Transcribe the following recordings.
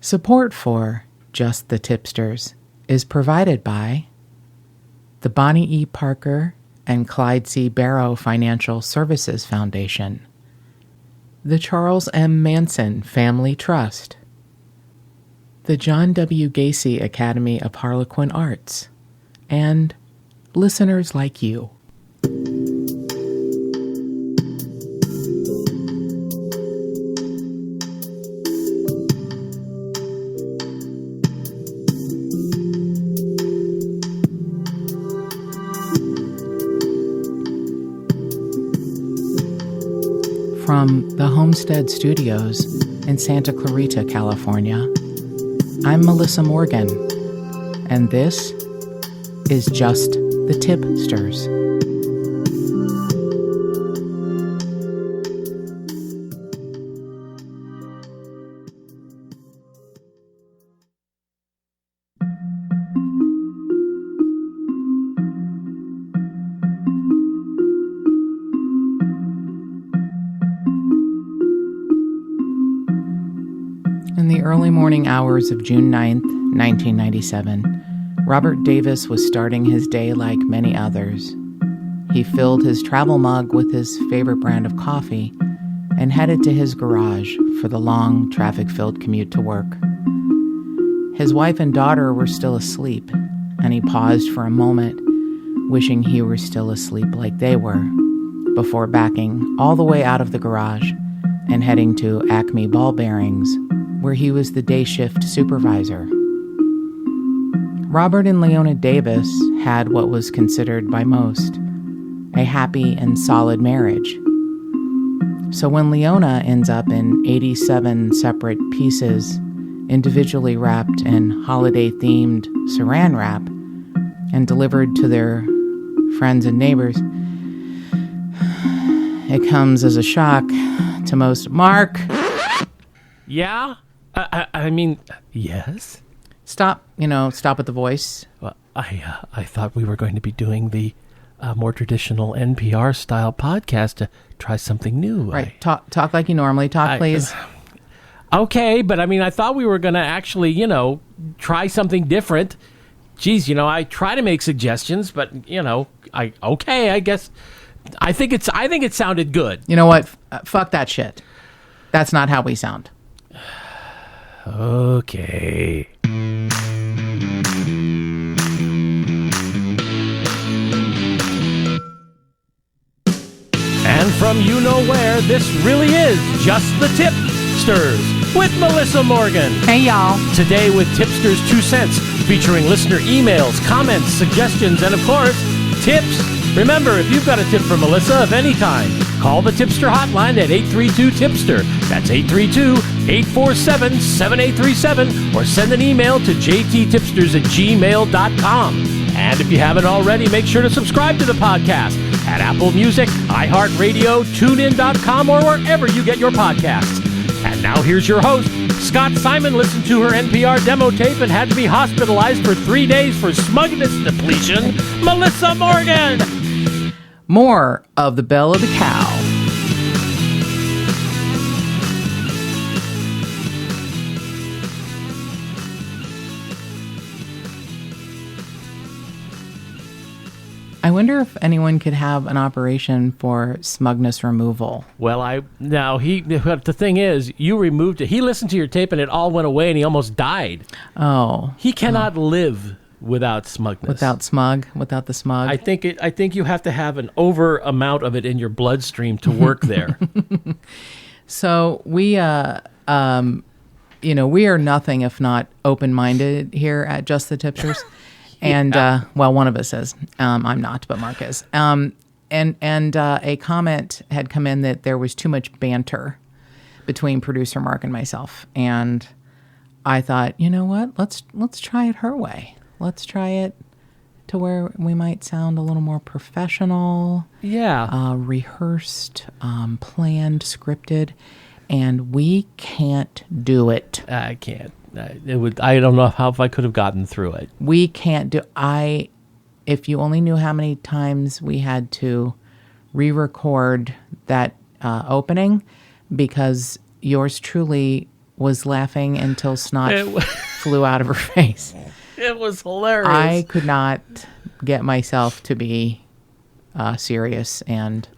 Support for Just the Tip-Sters is provided by the Bonnie E. Parker and Clyde C. Barrow Financial Services Foundation, the Charles M. Manson Family Trust, the John W. Gacy Academy of Harlequin Arts, and listeners like you. From the Homestead Studios in Santa Clarita, California, I'm Melissa Morgan, and this is Just the Tip-Sters. In the early morning hours of June 9th, 1997, Robert Davis was starting his day like many others. He filled his travel mug with his favorite brand of coffee and headed to his garage for the long, traffic-filled commute to work. His wife and daughter were still asleep, and he paused for a moment, wishing he were still asleep like they were, before backing all the way out of the garage and heading to Acme Ball Bearings, where he was the day shift supervisor. Robert and Leona Davis had what was considered by most a happy and solid marriage. So when Leona ends up in 87 separate pieces, individually wrapped in holiday-themed saran wrap and delivered to their friends and neighbors, it comes as a shock to most. Mark! Yeah? I mean, yes? Stop with the voice. Well, I thought we were going to be doing the more traditional NPR-style podcast to try something new. Right, talk like you normally talk, please. Okay, but I mean, I thought we were going to actually, try something different. Geez, I try to make suggestions, but, I guess. I think it sounded good. You know what? Fuck that shit. That's not how we sound. Okay. And from you-know-where, this really is Just the Tip-Sters with Melissa Morgan. Hey, y'all. Today with Tipsters 2 Cents, featuring listener emails, comments, suggestions, and of course, tips. Remember, if you've got a tip for Melissa of any kind, call the Tipster hotline at 832-TIPSTER. That's 832-847-7837, or send an email to jttipsters@gmail.com. And if you haven't already, make sure to subscribe to the podcast at Apple Music, iHeartRadio, TuneIn.com, or wherever you get your podcasts. And now here's your host. Scott Simon listened to her NPR demo tape and had to be hospitalized for 3 days for smugness depletion. Melissa Morgan! More of the Bell of the Cow. I wonder if anyone could have an operation for smugness removal. Well, the thing is, you removed it. He listened to your tape and it all went away and he almost died. Oh. He cannot live without smugness. Without the smug. I think you have to have an over amount of it in your bloodstream to work there. So we we are nothing if not open-minded here at Just the Tipsters. And, one of us is. I'm not, but Mark is. And a comment had come in that there was too much banter between producer Mark and myself. And I thought, you know what? Let's try it her way. Let's try it to where we might sound a little more professional. Yeah. Rehearsed, planned, scripted. And we can't do it. I can't. I don't know if I could have gotten through it. We can't do. If you only knew how many times we had to re-record that opening, because yours truly was laughing until snot flew out of her face. It was hilarious. I could not get myself to be serious and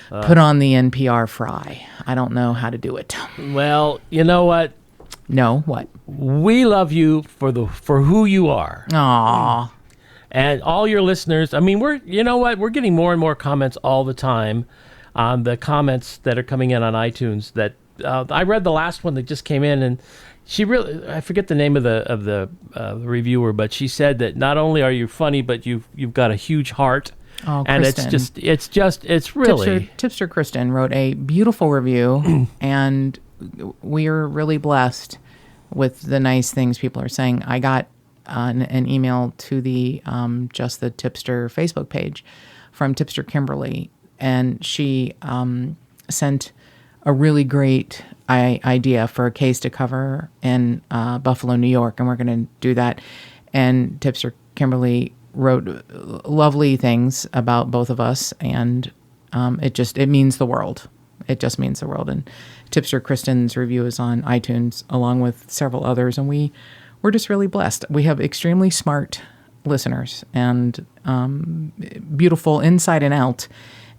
put on the NPR fry. I don't know how to do it. Well, you know what? No, what? We love you for who you are. Aww. And all your listeners, I mean, we're getting more and more comments all the time on the comments that are coming in on iTunes. That I read the last one that just came in, and I forget the name of the reviewer, but she said that not only are you funny, but you've got a huge heart. Oh, and Kristen. it's really Tipster Kristen wrote a beautiful review, and we are really blessed with the nice things people are saying. I got an email to the Just the Tipster Facebook page from Tipster Kimberly, and she sent a really great idea for a case to cover in Buffalo, New York, and we're going to do that. And Tipster Kimberly wrote lovely things about both of us, and it means the world. It just means the world. And Tipster Kristen's review is on iTunes along with several others, and we're just really blessed. We have extremely smart listeners and beautiful inside and out.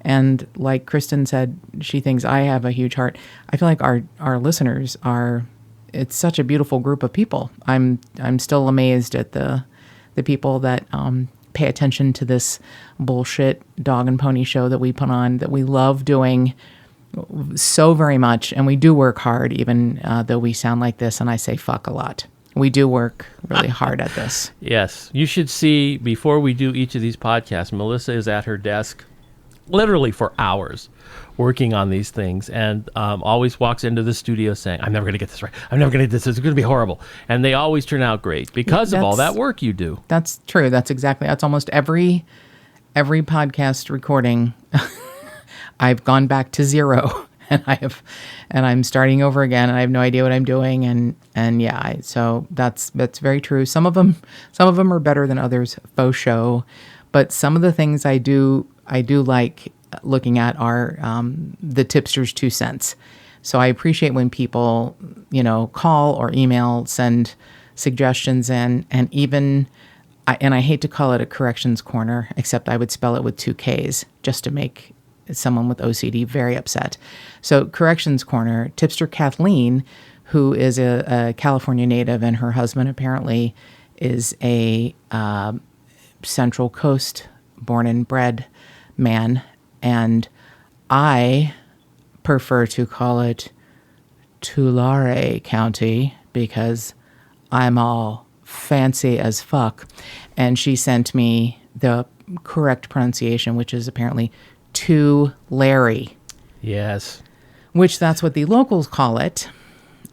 And like Kristen said, she thinks I have a huge heart. I feel like our listeners it's such a beautiful group of people. I'm still amazed at the people that pay attention to this bullshit dog and pony show that we put on, that we love doing so very much. And we do work hard, even though we sound like this and I say fuck a lot. We do work really hard at this. Yes. You should see, before we do each of these podcasts, Melissa is at her desk literally for hours working on these things, and always walks into the studio saying, I'm never going to get this right. I'm never going to get this. It's going to be horrible. And they always turn out great because of all that work you do. That's true. That's almost every podcast recording. I've gone back to zero and I'm starting over again, and I have no idea what I'm doing. So that's very true. Some of them are better than others, faux show, but some of the things I do like looking at are the tipsters' 2 cents. So I appreciate when people, call or email, send suggestions in, and even, I hate to call it a corrections corner, except I would spell it with 2 Ks just to make someone with OCD very upset. So corrections corner, tipster Kathleen, who is a California native, and her husband apparently is a Central Coast born and bred man, and I prefer to call it Tulare County because I'm all fancy as fuck. And she sent me the correct pronunciation, which is apparently Tulare. Yes. Which that's what the locals call it.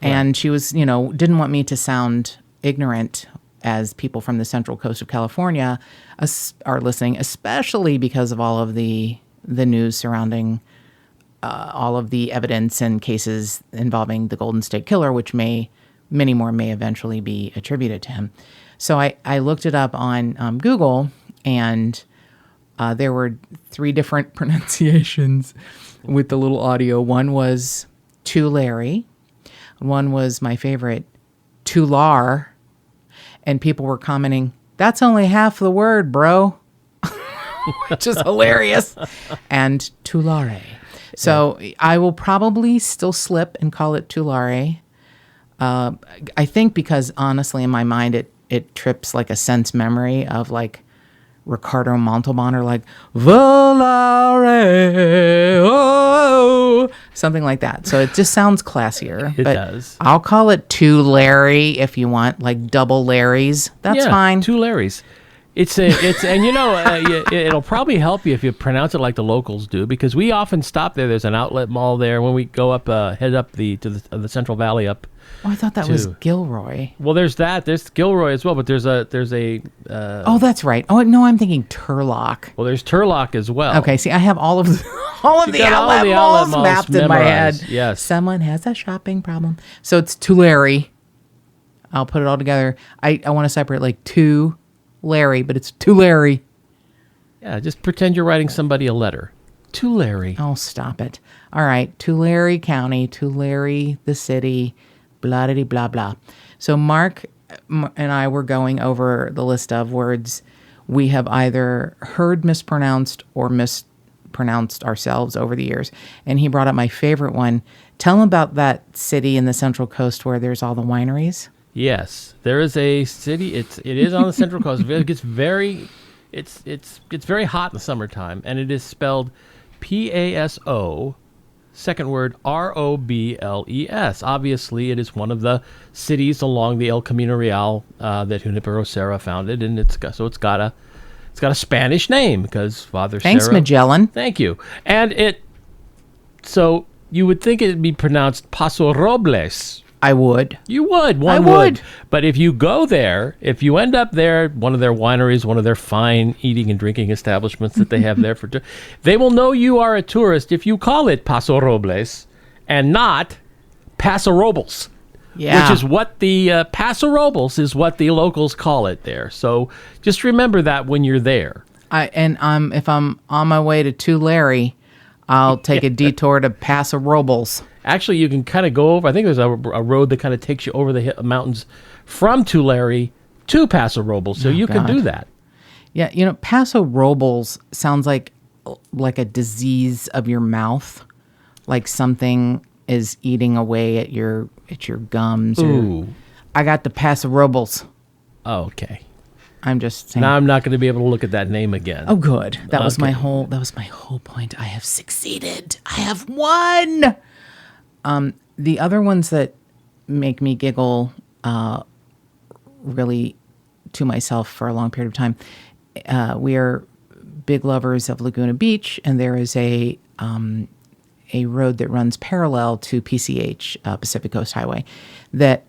Right. And she was, didn't want me to sound ignorant, as people from the Central Coast of California are listening, especially because of all of the news surrounding all of the evidence and cases involving the Golden State Killer, which many more may eventually be attributed to him. So I looked it up on Google, and there were 3 different pronunciations with the little audio. One was Tulare. One was my favorite, Tular. And people were commenting, that's only half the word, bro. Which is hilarious. And Tulare. So I will probably still slip and call it Tulare. I think because, honestly, in my mind, it trips like a sense memory of like Ricardo Montalban, or like Volare, oh, something like that. So it just sounds classier. It does. I'll call it two Larry if you want, like double Larrys. That's fine. 2 Larrys. It'll probably help you if you pronounce it like the locals do, because we often stop there. There's an outlet mall there when we go up, head up to the Central Valley up. Oh, I thought that was Gilroy. Well, there's that. There's Gilroy as well, but there's a. Oh, that's right. Oh no, I'm thinking Turlock. Well, there's Turlock as well. Okay, see, I have all of the outlet malls mapped memorized. in my head. Yes. Someone has a shopping problem. So it's Tulare. I'll put it all together. I want to separate like two Larry, but it's Tulare. Yeah, just pretend you're writing somebody a letter. Tulare. Oh, stop it. All right, Tulare County, Tulare the city, blah blah blah blah. So Mark and I were going over the list of words we have either heard mispronounced or mispronounced ourselves over the years. And he brought up my favorite one. Tell him about that city in the Central Coast where there's all the wineries. Yes, there is a city. It is on the Central Coast. It gets very, it's very hot in the summertime, and it is spelled Paso, second word Robles. Obviously, it is one of the cities along the El Camino Real that Junipero Serra founded, and it's got a Spanish name because Father Thanks, Serra. Magellan. Thank you. And so you would think it'd be pronounced Paso Robles. I would. You would. One would. But if you go there, if you end up there, one of their wineries, one of their fine eating and drinking establishments that they have there they will know you are a tourist if you call it Paso Robles and not Paso Robles. Yeah. Which is what the Paso Robles is what the locals call it there. So just remember that when you're there. If I'm on my way to Tulare, I'll take a detour to Paso Robles. Actually, you can kind of go over. I think there's a road that kind of takes you over the mountains from Tulare to Paso Robles, so you can do that. Yeah, Paso Robles sounds like a disease of your mouth, like something is eating away at your gums. Ooh. I got the Paso Robles. Oh, okay. I'm just saying. Now I'm not going to be able to look at that name again. Oh, good. That was my whole point. I have succeeded. I have won. The other ones that make me giggle, really to myself for a long period of time. We are big lovers of Laguna Beach, and there is a road that runs parallel to PCH, Pacific Coast Highway, that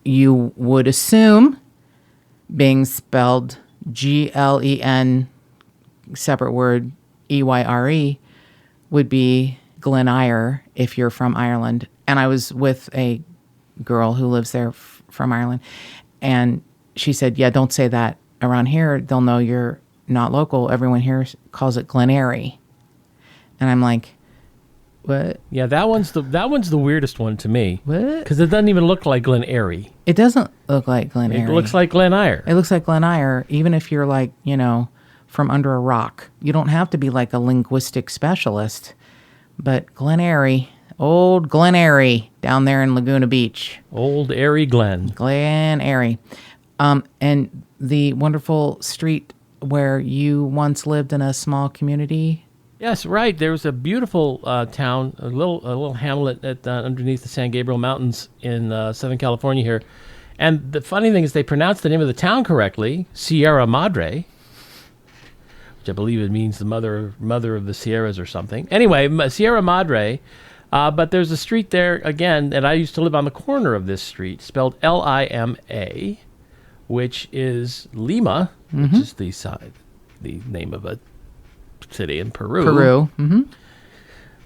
you would assume being spelled Glen, separate word, Eyre, would be Glen Eyre if you're from Ireland. And I was with a girl who lives there from Ireland, and she said, yeah, don't say that around here. They'll know you're not local. Everyone here calls it Glen Eyre. And I'm like, what? Yeah, that one's the weirdest one to me. What? Because it doesn't even look like Glen Eyre. It doesn't look like Glen Eyre. It looks like Glen Eyre. It looks like Glen Eyre, even if you're like, from under a rock. You don't have to be like a linguistic specialist. But Glen Eyre, old Glen Eyre down there in Laguna Beach. Old Eyre Glen. Glen Eyre. And the wonderful street where you once lived in a small community. Yes, right. There was a beautiful town, a little hamlet underneath the San Gabriel Mountains in Southern California here. And the funny thing is they pronounced the name of the town correctly, Sierra Madre, which I believe it means the mother of the Sierras or something. Anyway, Sierra Madre, but there's a street there, again, and I used to live on the corner of this street, spelled Lima, which is Lima, which is the name of a city in Peru. Mm-hmm.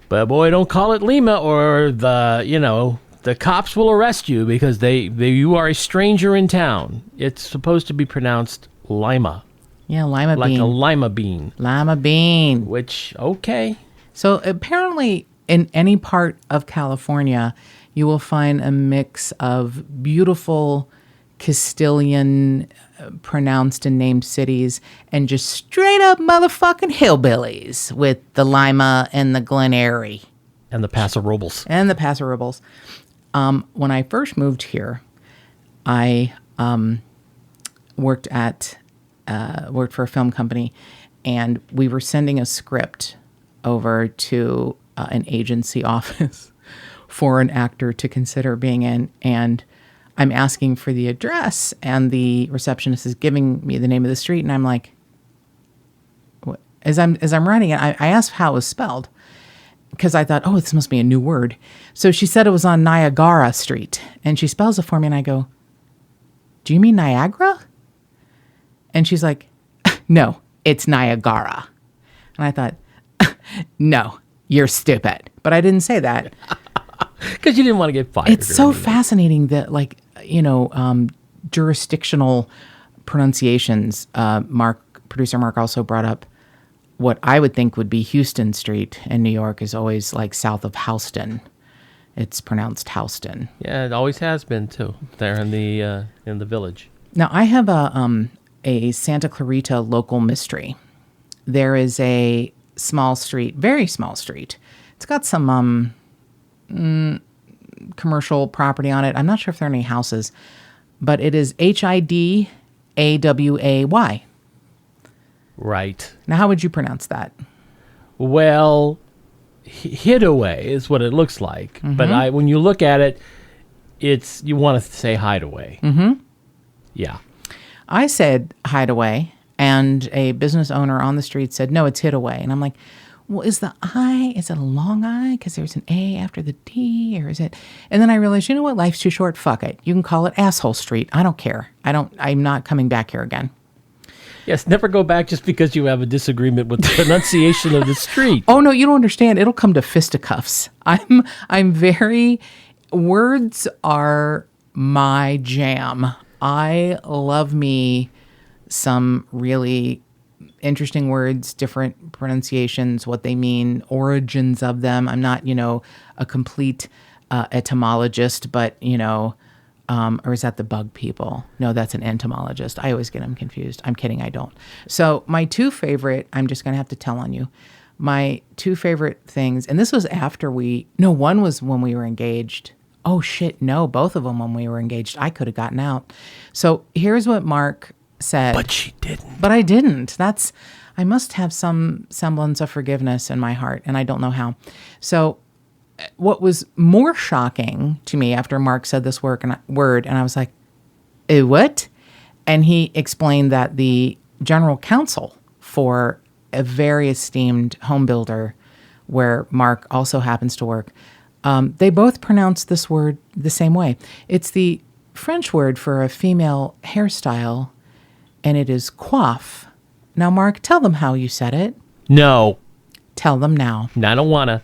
But boy, don't call it Lima or the cops will arrest you because you are a stranger in town. It's supposed to be pronounced Lima. Yeah, lima bean. Like a lima bean. Lima bean. Which, okay. So apparently in any part of California, you will find a mix of beautiful Castilian pronounced and named cities and just straight up motherfucking hillbillies with the Lima and the Glen Eyre. And the Paso Robles. And the Paso Robles. When I first moved here, I worked for a film company, and we were sending a script over to an agency office for an actor to consider being in, and I'm asking for the address, and the receptionist is giving me the name of the street, and I'm like, what? As I'm writing it, I asked how it was spelled, because I thought, oh, this must be a new word. So she said it was on Niagara Street, and she spells it for me, and I go, do you mean Niagara? And she's like, no, it's Niagara. And I thought, no, you're stupid. But I didn't say that. Because you didn't want to get fired. It's so fascinating that, jurisdictional pronunciations. Producer Mark also brought up what I would think would be Houston Street in New York is always like south of Houston. It's pronounced Houston. Yeah, it always has been too. There in the village. Now I have a Santa Clarita local mystery. There is a small street, very small street. It's got some commercial property on it. I'm not sure if there are any houses, but it is Hidaway. Right. Now, how would you pronounce that? Well, Hideaway is what it looks like, but when you look at it, you want to say Hideaway. Mm-hmm. Yeah. I said Hideaway, and a business owner on the street said, no, it's Hideaway. And I'm like, well, is it a long I? Because there's an A after the D, or is it? And then I realized, you know what? Life's too short. Fuck it. You can call it Asshole Street. I don't care. I'm not coming back here again. Yes, never go back just because you have a disagreement with the pronunciation of the street. Oh, no, you don't understand. It'll come to fisticuffs. Words are my jam. I love me some really interesting words, different pronunciations, what they mean, origins of them. I'm not, a complete etymologist, but, or is that the bug people? No, that's an entomologist. I always get them confused. I'm kidding, I don't. So my two favorite, I'm just going to have to tell on you, my two favorite things, and this was after one was when we were engaged. Oh shit, no, both of them when we were engaged. I could have gotten out. So here's what Mark said. But she didn't. But I didn't. I must have some semblance of forgiveness in my heart, and I don't know how. So what was more shocking to me after Mark said this word, and I was like, what? And he explained that the general counsel for a very esteemed home builder where Mark also happens to work, they both pronounce this word the same way. It's the French word for a female hairstyle, and it is coiffe. Now, Mark, tell them how you said it. No. Tell them now. I don't want to.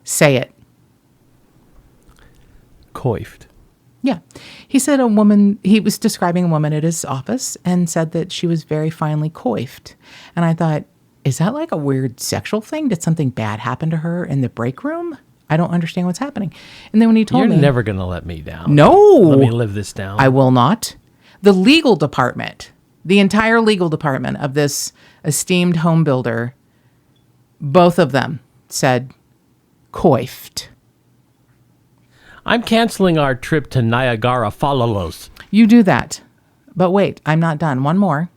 Say it. Coiffed. Yeah. He was describing a woman at his office and said that she was very finely coiffed. And I thought, is that like a weird sexual thing? Did something bad happen to her in the break room? I don't understand what's happening. And then when he told me... You're never going to let me down. No. Let me live this down. I will not. The legal department, the entire legal department of this esteemed home builder, both of them said coiffed. I'm canceling our trip to Niagara Falls. You do that. But wait, I'm not done. One more.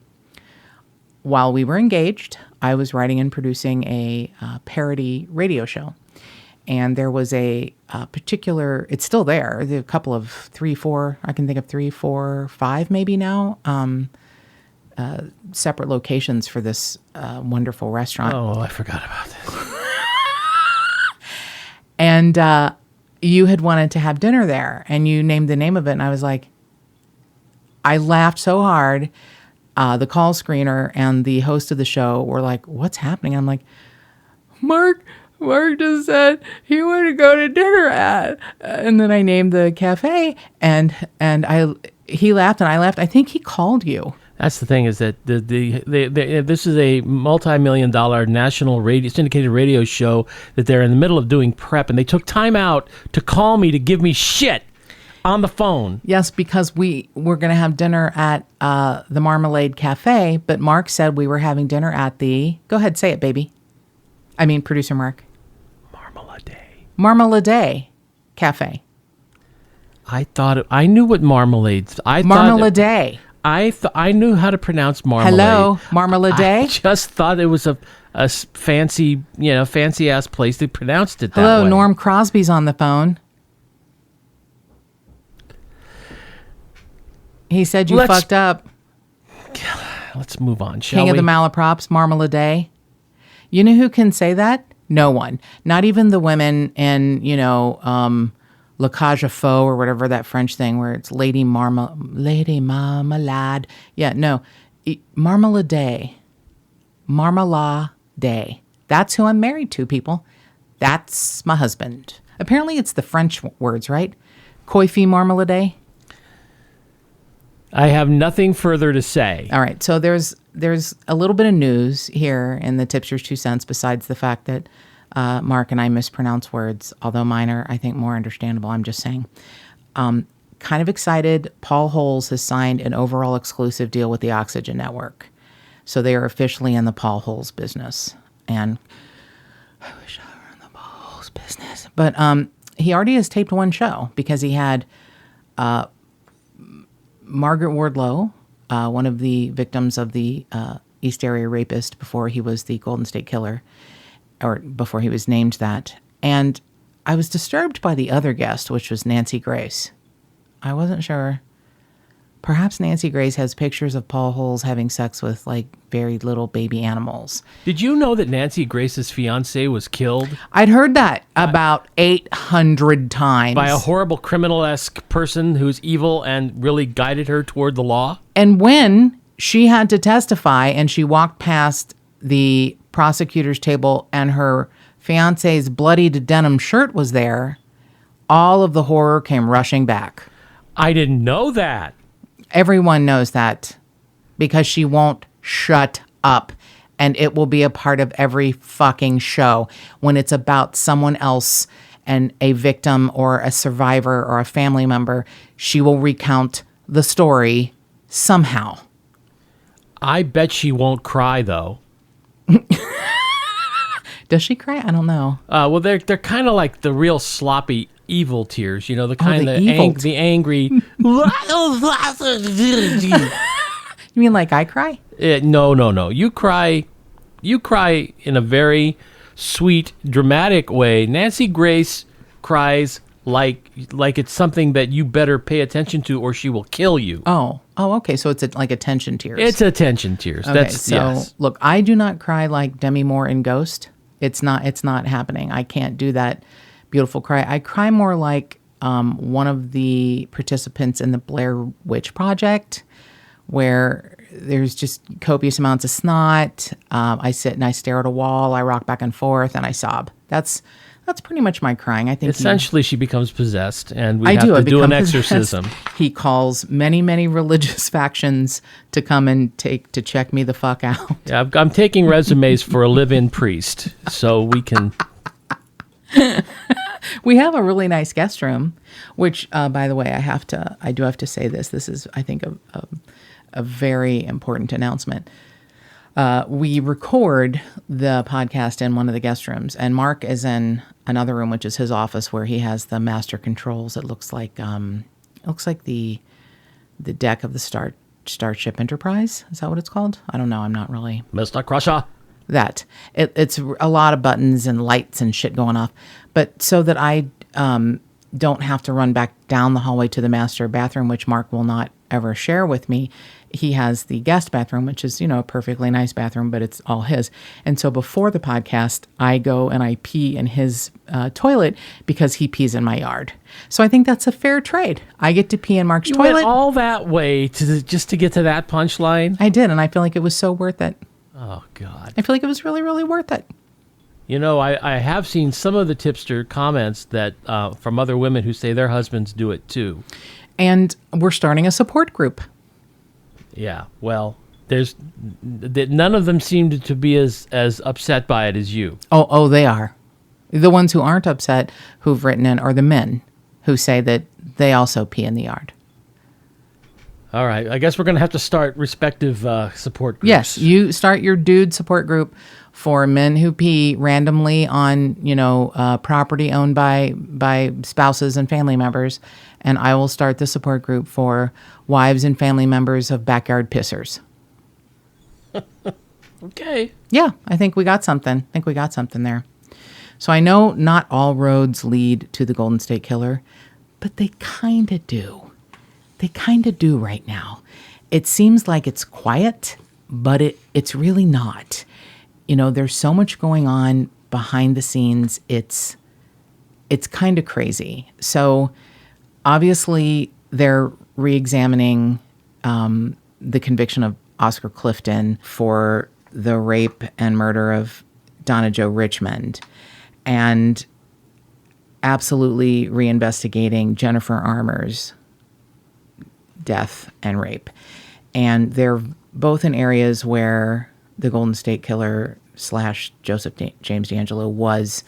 While we were engaged, I was writing and producing a parody radio show. And there was a particular, it's still there, a couple of 3, 4, I can think of 3, 4, 5 maybe now, separate locations for this wonderful restaurant. Oh, I forgot about this. And you had wanted to have dinner there, and you named the name of it, and I was like, I laughed so hard. The call screener and the host of the show were like, what's happening? And I'm like, Mark just said he wanted to go to dinner at, and then I named the cafe, and he laughed and I laughed. I think he called you. That's the thing, is that this is a multi-million-dollar national syndicated radio show that they're in the middle of doing prep, and they took time out to call me to give me shit on the phone. Yes, because we were going to have dinner at the Marmalade Cafe, but Mark said we were having dinner at the... Go ahead, say it, baby. I mean, producer Mark. Marmalade Cafe. I knew what marmalades. Marmalade. I knew how to pronounce marmalade. Hello, Marmalade. I just thought it was a fancy, fancy ass place. They pronounced it that way. Hello, Norm Crosby's on the phone. He said you fucked up. Let's move on, shall we? King of the Malaprops, Marmalade. You know who can say that? No one. Not even the women in, La Cage aux Folles or whatever, that French thing where it's Lady Marmalade. Yeah, no. Marmalade. Marmalade. That's who I'm married to, people. That's my husband. Apparently it's the French words, right? Coiffy marmalade. I have nothing further to say. All right. So there's a little bit of news here in the Tipsters 2 cents besides the fact that Mark and I mispronounce words, although mine are, I think, more understandable. I'm just saying. Kind of excited. Paul Holes has signed an overall exclusive deal with the Oxygen Network. So they are officially in the Paul Holes business. And I wish I were in the Paul Holes business. But he already has taped one show because he had Margaret Wardlow, one of the victims of the East Area Rapist before he was the Golden State Killer, or before he was named that. And I was disturbed by the other guest, which was Nancy Grace. I wasn't sure. Perhaps Nancy Grace has pictures of Paul Holes having sex with, like, very little baby animals. Did you know that Nancy Grace's fiancé was killed? I'd heard that about 800 times. By a horrible criminal-esque person who's evil and really guided her toward the law? And when she had to testify and she walked past the prosecutor's table and her fiancé's bloodied denim shirt was there, all of the horror came rushing back. I didn't know that. Everyone knows that because she won't shut up, and it will be a part of every fucking show when it's about someone else and a victim or a survivor or a family member. She will recount the story somehow. I bet she won't cry, though. Does she cry? I don't know. Well, they're kind of like the real sloppy evil tears, you know, the kind the the angry. You mean like I cry? No. You cry in a very sweet, dramatic way. Nancy Grace cries like it's something that you better pay attention to, or she will kill you. Oh, okay. So it's like attention tears. It's attention tears. Okay, yes. Look, I do not cry like Demi Moore in Ghost. It's not happening. I can't do that beautiful cry. I cry more like one of the participants in the Blair Witch Project, where there's just copious amounts of snot. I sit and I stare at a wall. I rock back and forth and I sob. That's pretty much my crying. I think essentially she becomes possessed, and we have to do an exorcism. He calls many religious factions to come and to check me the fuck out. Yeah, I'm taking resumes for a live-in priest, so we can. We have a really nice guest room, which, by the way, I do have to say this. This is, I think, a very important announcement. We record the podcast in one of the guest rooms, and Mark is in another room, which is his office, where he has the master controls. It looks like the deck of the Starship Enterprise. Is that what it's called? I don't know. I'm not really. Mr. Crusher. That it's a lot of buttons and lights and shit going off, but so that I don't have to run back down the hallway to the master bathroom, which Mark will not ever share with me. He has the guest bathroom, which is, a perfectly nice bathroom, but it's all his. And so before the podcast, I go and I pee in his toilet because he pees in my yard. So I think that's a fair trade. I get to pee in Mark's toilet. You went all that way just to get to that punchline? I did, and I feel like it was so worth it. Oh, God. I feel like it was really, really worth it. I have seen some of the tipster comments that from other women who say their husbands do it too. And we're starting a support group. Yeah, well, none of them seem to be as upset by it as you. Oh, they are. The ones who aren't upset, who've written in, are the men who say that they also pee in the yard. All right, I guess we're going to have to start respective support groups. Yes, you start your dude support group for men who pee randomly on, property owned by spouses and family members, and I will start the support group for wives and family members of backyard pissers. Okay. Yeah, I think we got something. There. So I know not all roads lead to the Golden State Killer, but they kind of do. They kind of do right now. It seems like it's quiet, but it's really not. There's so much going on behind the scenes. It's kind of crazy. So obviously they're re-examining the conviction of Oscar Clifton for the rape and murder of Donna Jo Richmond, and absolutely reinvestigating Jennifer Armour's death and rape. And they're both in areas where the Golden State Killer / Joseph James D'Angelo was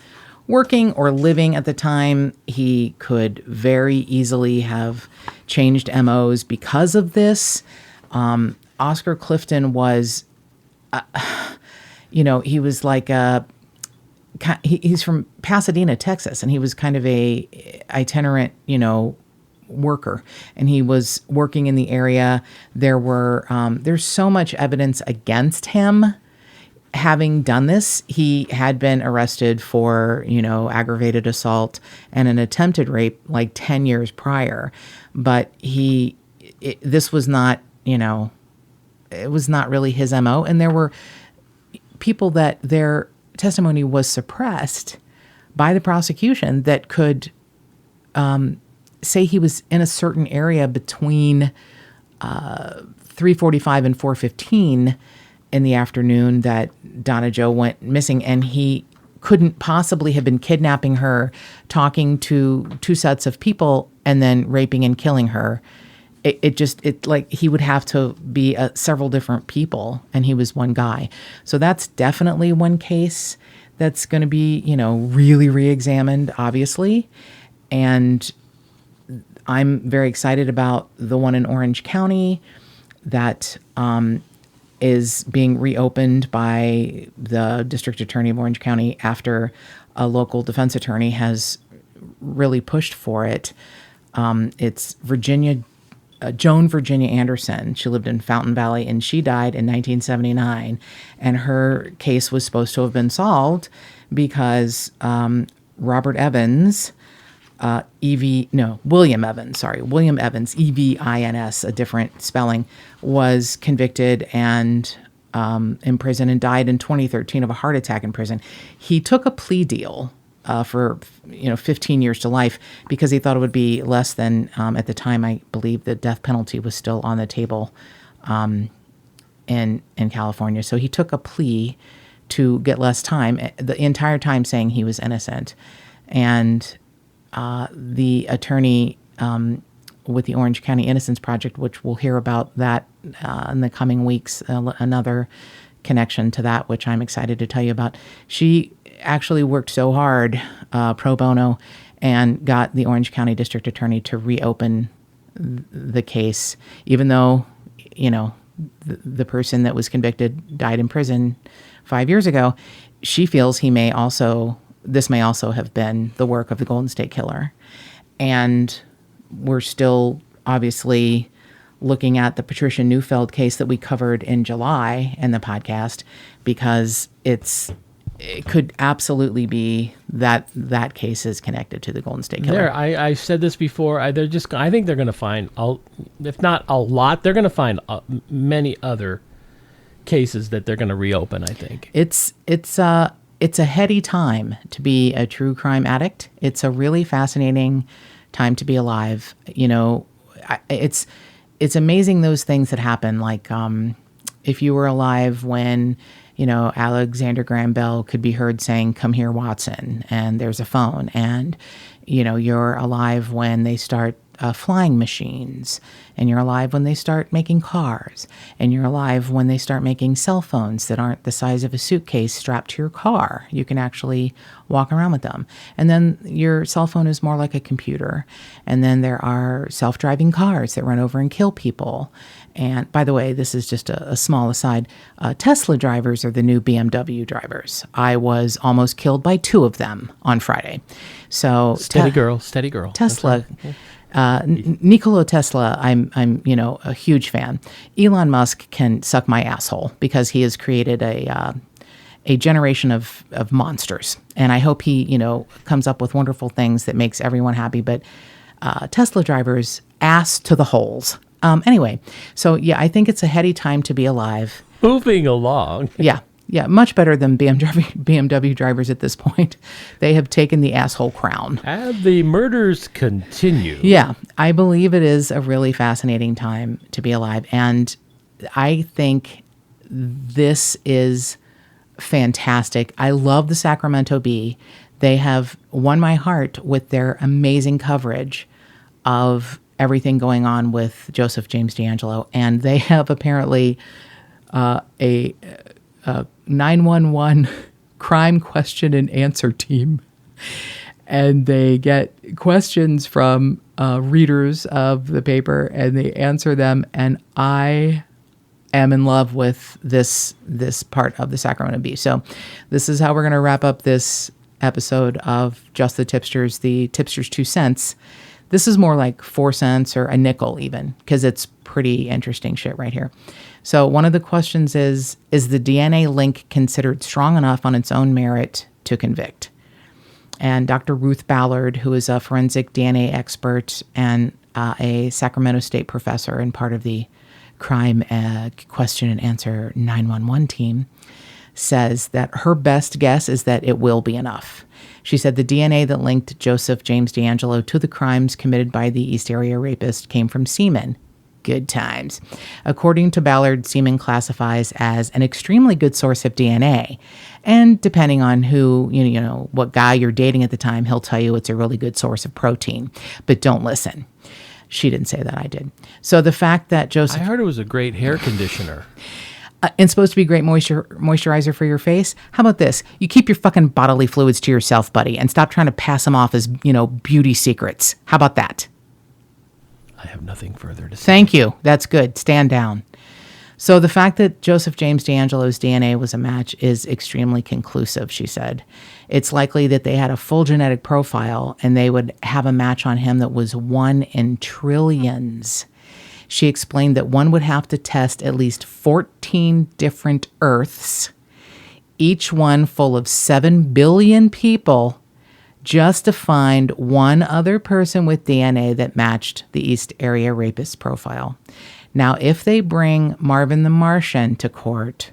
working or living at the time. He could very easily have changed MOs because of this. Oscar Clifton was, he was like he's from Pasadena, Texas, and he was kind of a itinerant, worker, and he was working in the area. There's so much evidence against him having done this. He had been arrested for, aggravated assault and an attempted rape like 10 years prior, but this was not, it was not really his MO. And there were people that their testimony was suppressed by the prosecution that could say he was in a certain area between 3:45 and 4:15 in the afternoon that Donna Jo went missing, and he couldn't possibly have been kidnapping her, talking to two sets of people, and then raping and killing her. He would have to be several different people, and he was one guy. So that's definitely one case that's going to be, really re-examined, obviously. And I'm very excited about the one in Orange County that is being reopened by the district attorney of Orange County after a local defense attorney has really pushed for it. It's Joan Virginia Anderson. She lived in Fountain Valley, and she died in 1979. And her case was supposed to have been solved because William Evans, Evins, a different spelling, was convicted and imprisoned and died in 2013 of a heart attack in prison. He took a plea deal for 15 years to life because he thought it would be less than, at the time, I believe the death penalty was still on the table in California. So he took a plea to get less time, the entire time saying he was innocent. And the attorney with the Orange County Innocence Project, which we'll hear about that in the coming weeks, another connection to that, which I'm excited to tell you about. She actually worked so hard pro bono and got the Orange County District Attorney to reopen the case, even though, the person that was convicted died in prison 5 years ago. She feels this may also have been the work of the Golden State Killer. And we're still obviously looking at the Patricia Neufeld case that we covered in July in the podcast, because it could absolutely be that case is connected to the Golden State Killer. I said this before. I think they're going to find, if not a lot, they're going to find many other cases that they're going to reopen. I think it's a heady time to be a true crime addict. It's a really fascinating time to be alive. It's amazing those things that happen. Like if you were alive when Alexander Graham Bell could be heard saying, "Come here, Watson," and there's a phone, and you're alive when they start flying machines, and you're alive when they start making cars, and you're alive when they start making cell phones that aren't the size of a suitcase strapped to your car. You can actually walk around with them. And then your cell phone is more like a computer. And then there are self-driving cars that run over and kill people. And by the way, this is just a small aside. Tesla drivers are the new BMW drivers. I was almost killed by 2 of them on Friday. So steady girl. Tesla. Nikola Tesla, I'm a huge fan. Elon Musk can suck my asshole because he has created a generation of monsters, and I hope he comes up with wonderful things that makes everyone happy. But Tesla drivers, ass to the holes. Anyway, so yeah, I think it's a heady time to be alive. Moving along. Yeah, much better than BMW drivers at this point. They have taken the asshole crown. And the murders continue. Yeah, I believe it is a really fascinating time to be alive. And I think this is fantastic. I love the Sacramento Bee. They have won my heart with their amazing coverage of everything going on with Joseph James D'Angelo. And they have apparently a 911 crime question and answer team. And they get questions from readers of the paper, and they answer them. And I am in love with this part of the Sacramento Bee. So this is how we're going to wrap up this episode of Just the Tipsters, the Tipsters 2 cents. This is more like 4 cents or a nickel even, because it's pretty interesting shit right here. So one of the questions is the DNA link considered strong enough on its own merit to convict? And Dr. Ruth Ballard, who is a forensic DNA expert and a Sacramento State professor and part of the crime question and answer 911 team, says that her best guess is that it will be enough. She said the DNA that linked Joseph James DeAngelo to the crimes committed by the East Area rapist came from semen. Good times. According to Ballard, semen classifies as an extremely good source of DNA. And depending on who, you know, what guy you're dating at the time, he'll tell you it's a really good source of protein. But don't listen. She didn't say that, I did. So the fact that Joseph... I heard it was a great hair conditioner. And supposed to be a great moisturizer for your face. How about this? You keep your fucking bodily fluids to yourself, buddy, and stop trying to pass them off as, you know, beauty secrets. How about that? I have nothing further to say. Thank you. That's good. Stand down. So the fact that Joseph James DeAngelo's DNA was a match is extremely conclusive, she said. It's likely that they had a full genetic profile and they would have a match on him that was 1 in trillions. She explained that one would have to test at least 14 different Earths, each one full of 7 billion people, just to find one other person with DNA that matched the East Area rapist profile. Now, if they bring Marvin the Martian to court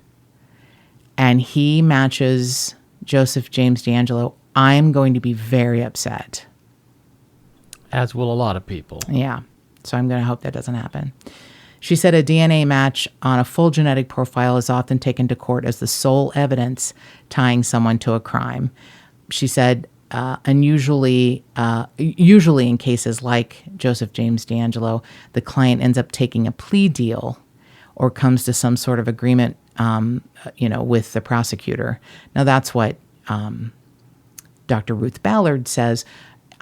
and he matches Joseph James DeAngelo, I'm going to be very upset. As will a lot of people. Yeah. So I'm going to hope that doesn't happen. She said a DNA match on a full genetic profile is often taken to court as the sole evidence tying someone to a crime. She said, and usually in cases like Joseph James DeAngelo, the client ends up taking a plea deal or comes to some sort of agreement, with the prosecutor. Now that's what Dr. Ruth Ballard says.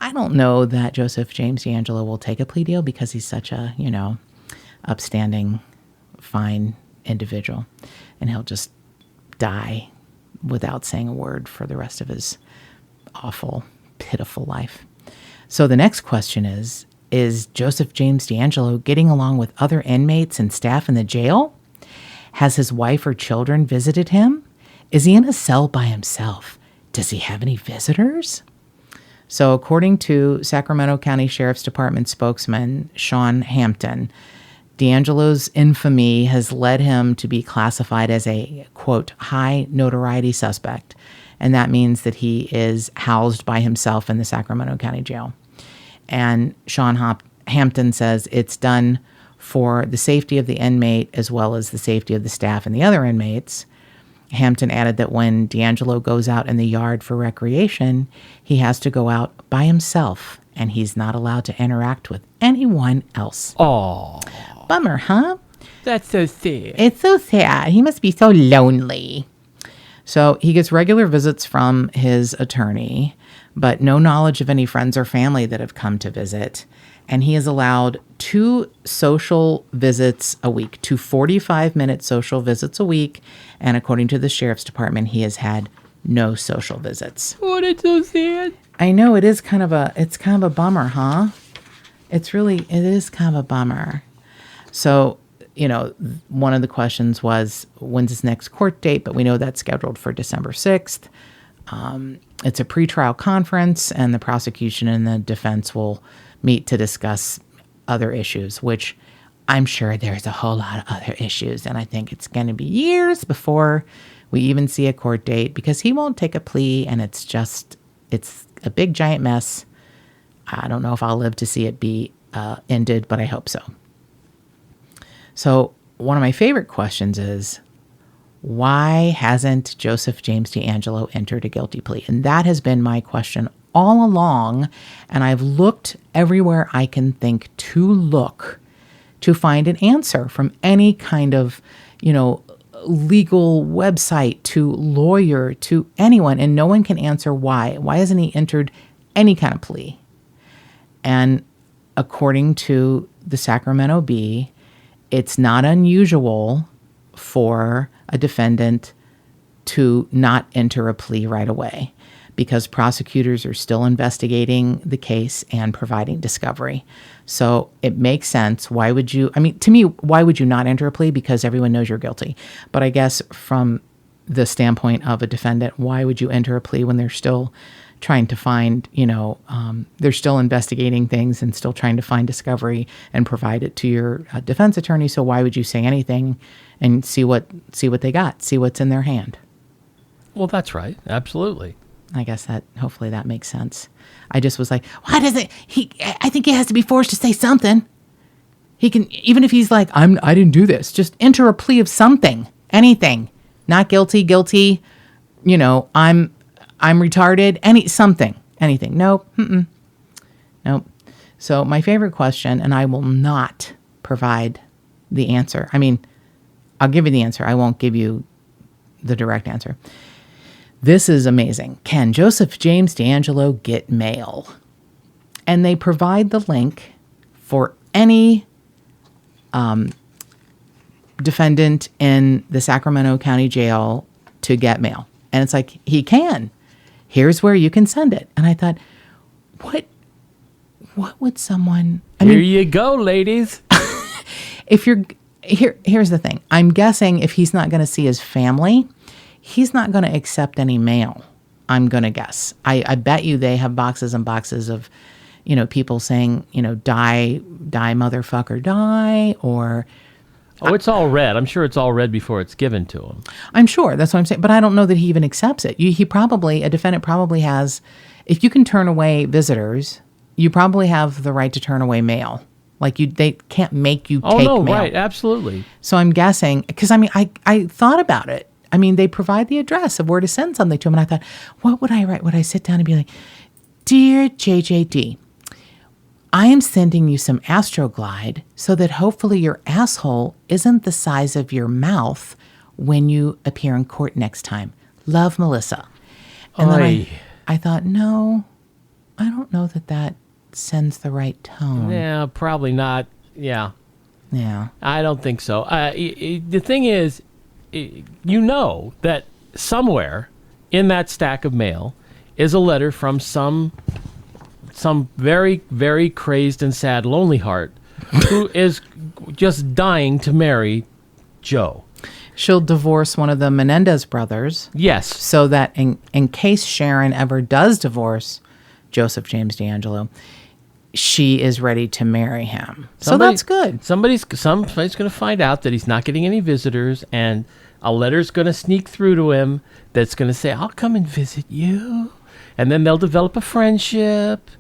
I don't know that Joseph James DeAngelo will take a plea deal because he's such a, upstanding, fine individual. And he'll just die without saying a word for the rest of his awful, pitiful life. So the next question is Joseph James DeAngelo getting along with other inmates and staff in the jail? Has his wife or children visited him? Is he in a cell by himself? Does he have any visitors? So according to Sacramento County Sheriff's Department spokesman Sean Hampton, DeAngelo's infamy has led him to be classified as a, quote, high notoriety suspect. And that means that he is housed by himself in the Sacramento County Jail. And Sean Hampton says it's done for the safety of the inmate as well as the safety of the staff and the other inmates. Hampton added that when DeAngelo goes out in the yard for recreation, he has to go out by himself, and he's not allowed to interact with anyone else. Oh, bummer, huh? That's so sad. It's so sad. He must be so lonely. So he gets regular visits from his attorney, but no knowledge of any friends or family that have come to visit. And he is allowed 2 social visits a week, 2 45-minute social visits a week. And according to the sheriff's department, he has had no social visits. Oh, that's so sad. I know it's kind of a bummer, huh? It is kind of a bummer. So, one of the questions was, when's his next court date? But we know that's scheduled for December 6th. It's a pretrial conference, and the prosecution and the defense will meet to discuss other issues, which I'm sure there's a whole lot of other issues. And I think it's going to be years before we even see a court date because he won't take a plea. And it's a big giant mess. I don't know if I'll live to see it be ended, but I hope so. So one of my favorite questions is, why hasn't Joseph James DeAngelo entered a guilty plea? And that has been my question all along, and I've looked everywhere I can think to look to find an answer from any kind of, legal website to lawyer to anyone, and no one can answer why. Why hasn't he entered any kind of plea? And according to the Sacramento Bee, it's not unusual for a defendant to not enter a plea right away because prosecutors are still investigating the case and providing discovery. So it makes sense. Why would you, to me, why would you not enter a plea? Because everyone knows you're guilty. But I guess from the standpoint of a defendant, why would you enter a plea when they're still trying to find, they're still investigating things and still trying to find discovery and provide it to your defense attorney. So why would you say anything and see what they got, see what's in their hand? Well, that's right. Absolutely. I guess hopefully that makes sense. I just was like, why does I think he has to be forced to say something. He can, even if he's like, I didn't do this, just enter a plea of something, anything, not guilty, I'm retarded, anything. Nope. Nope. So my favorite question, and I will not provide the answer. I'll give you the answer. I won't give you the direct answer. This is amazing. Can Joseph James DeAngelo get mail? And they provide the link for any defendant in the Sacramento County Jail to get mail. And it's like, he can. Here's where you can send it. And I thought, what would someone... Here you go, ladies. If you're... Here's the thing. I'm guessing if he's not going to see his family, he's not going to accept any mail. I'm going to guess. I bet you they have boxes and boxes of, people saying, die, motherfucker, die, or... Oh, it's all read. I'm sure it's all read before it's given to him. I'm sure. That's what I'm saying. But I don't know that he even accepts it. A defendant probably has, if you can turn away visitors, you probably have the right to turn away mail. Like they can't make you take mail. Oh, no, right. Absolutely. So I'm guessing, because I thought about it. They provide the address of where to send something to him. And I thought, what would I write? Would I sit down and be like, Dear JJD, I am sending you some Astroglide so that hopefully your asshole isn't the size of your mouth when you appear in court next time. Love, Melissa. And then I thought, no, I don't know that sends the right tone. Yeah, probably not. Yeah. Yeah. I don't think so. The thing is, that somewhere in that stack of mail is a letter from some very, very crazed and sad lonely heart who is just dying to marry Joe. She'll divorce one of the Menendez brothers. Yes. So that in case Sharon ever does divorce Joseph James DeAngelo, she is ready to marry him. So that's good. Somebody's going to find out that he's not getting any visitors, and a letter's going to sneak through to him that's going to say, I'll come and visit you. And then they'll develop a friendship.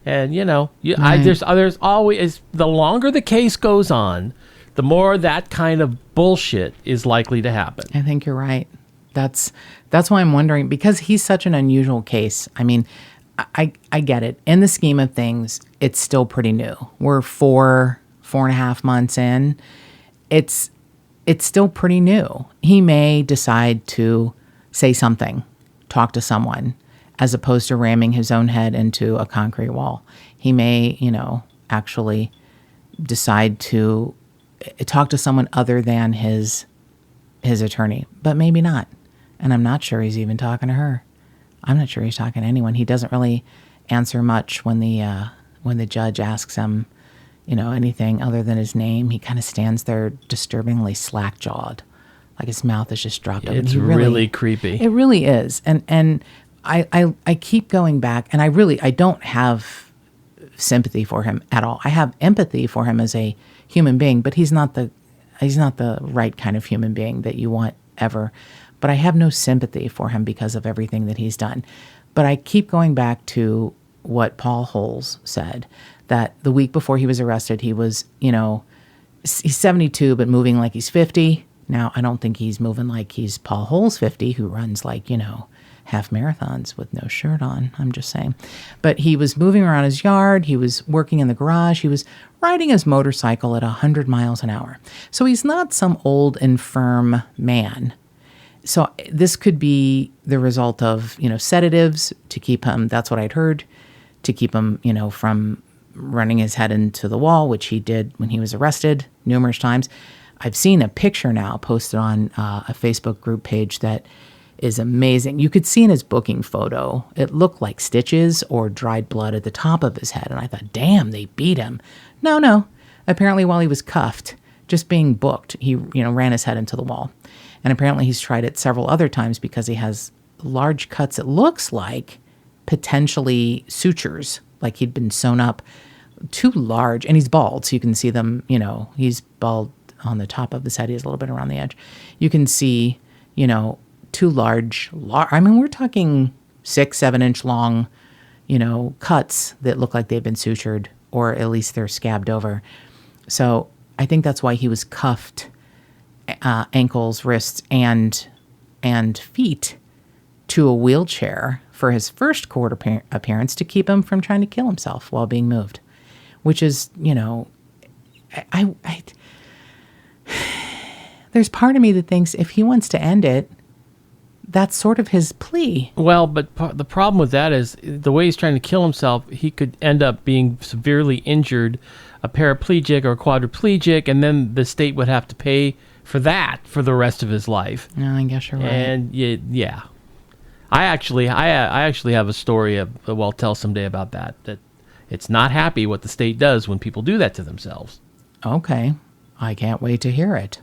And, there's always, the longer the case goes on, the more that kind of bullshit is likely to happen. I think you're right. That's why I'm wondering, because he's such an unusual case. I get it. In the scheme of things, it's still pretty new. We're 4.5 months in. It's still pretty new. He may decide to say something, talk to someone, as opposed to ramming his own head into a concrete wall. He may, actually decide to talk to someone other than his attorney, but maybe not. And I'm not sure he's even talking to her. I'm not sure he's talking to anyone. He doesn't really answer much when the judge asks him, anything other than his name. He kind of stands there disturbingly slack-jawed, like his mouth is just dropped up. It's really creepy. It really is. And I keep going back, and I don't have sympathy for him at all. I have empathy for him as a human being, but he's not the right kind of human being that you want ever. But I have no sympathy for him because of everything that he's done. But I keep going back to what Paul Holes said, that the week before he was arrested, he was, he's 72, but moving like he's 50. Now, I don't think he's moving like he's Paul Holes 50, who runs like, half marathons with no shirt on. I'm just saying. But he was moving around his yard. He was working in the garage. He was riding his motorcycle at 100 miles an hour. So he's not some old, infirm man. So this could be the result of, sedatives to keep him, that's what I'd heard, to keep him, from running his head into the wall, which he did when he was arrested numerous times. I've seen a picture now posted on a Facebook group page that is amazing. You could see in his booking photo, it looked like stitches or dried blood at the top of his head. And I thought, damn, they beat him. No. Apparently while he was cuffed, just being booked, he, ran his head into the wall. And apparently he's tried it several other times because he has large cuts. It looks like potentially sutures, like he'd been sewn up too large. And he's bald, so you can see them, he's bald on the top of his head. He has a little bit around the edge. You can see, too large. I mean, we're talking 6-7 inch long, cuts that look like they've been sutured, or at least they're scabbed over. So I think that's why he was cuffed, ankles, wrists, and feet to a wheelchair for his first court appearance to keep him from trying to kill himself while being moved, which is, there's part of me that thinks if he wants to end it, that's sort of his plea. Well, but the problem with that is the way he's trying to kill himself, he could end up being severely injured, a paraplegic or quadriplegic, and then the state would have to pay for that for the rest of his life. No, I guess you're right. And yeah. I actually have a story I'll tell someday about that it's not happy what the state does when people do that to themselves. Okay. I can't wait to hear it.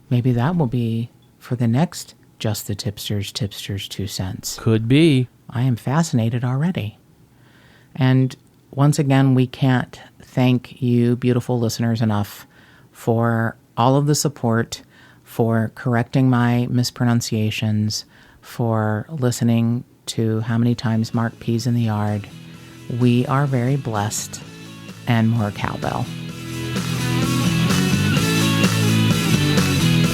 Maybe that will be for the next Just the Tipsters 2 cents. Could be. I am fascinated already. And once again, we can't thank you, beautiful listeners, enough for all of the support, for correcting my mispronunciations, for listening to how many times Mark pees in the yard. We are very blessed. And more cowbell.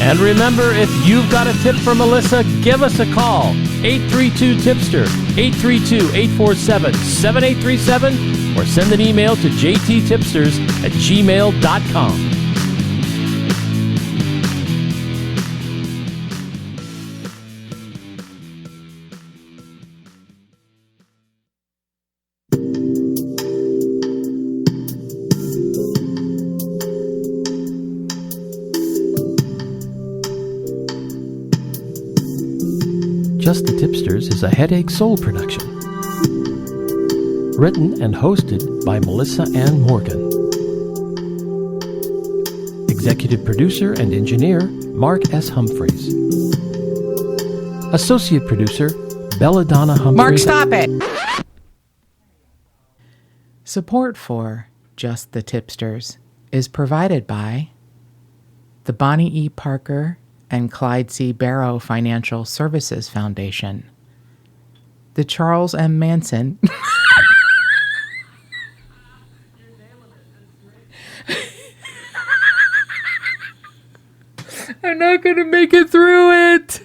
And remember, if you've got a tip for Melissa, give us a call. 832-TIPSTER, 832-847-7837, or send an email to jttipsters@gmail.com. Just the Tipsters is a Headache Soul production. Written and hosted by Melissa Ann Morgan. Executive producer and engineer, Mark S. Humphreys. Associate producer, Belladonna Humphreys. Mark, stop it! Support for Just the Tipsters is provided by the Bonnie E. Parker and Clyde C. Barrow Financial Services Foundation, the Charles M. Manson I'm not going to make it through it.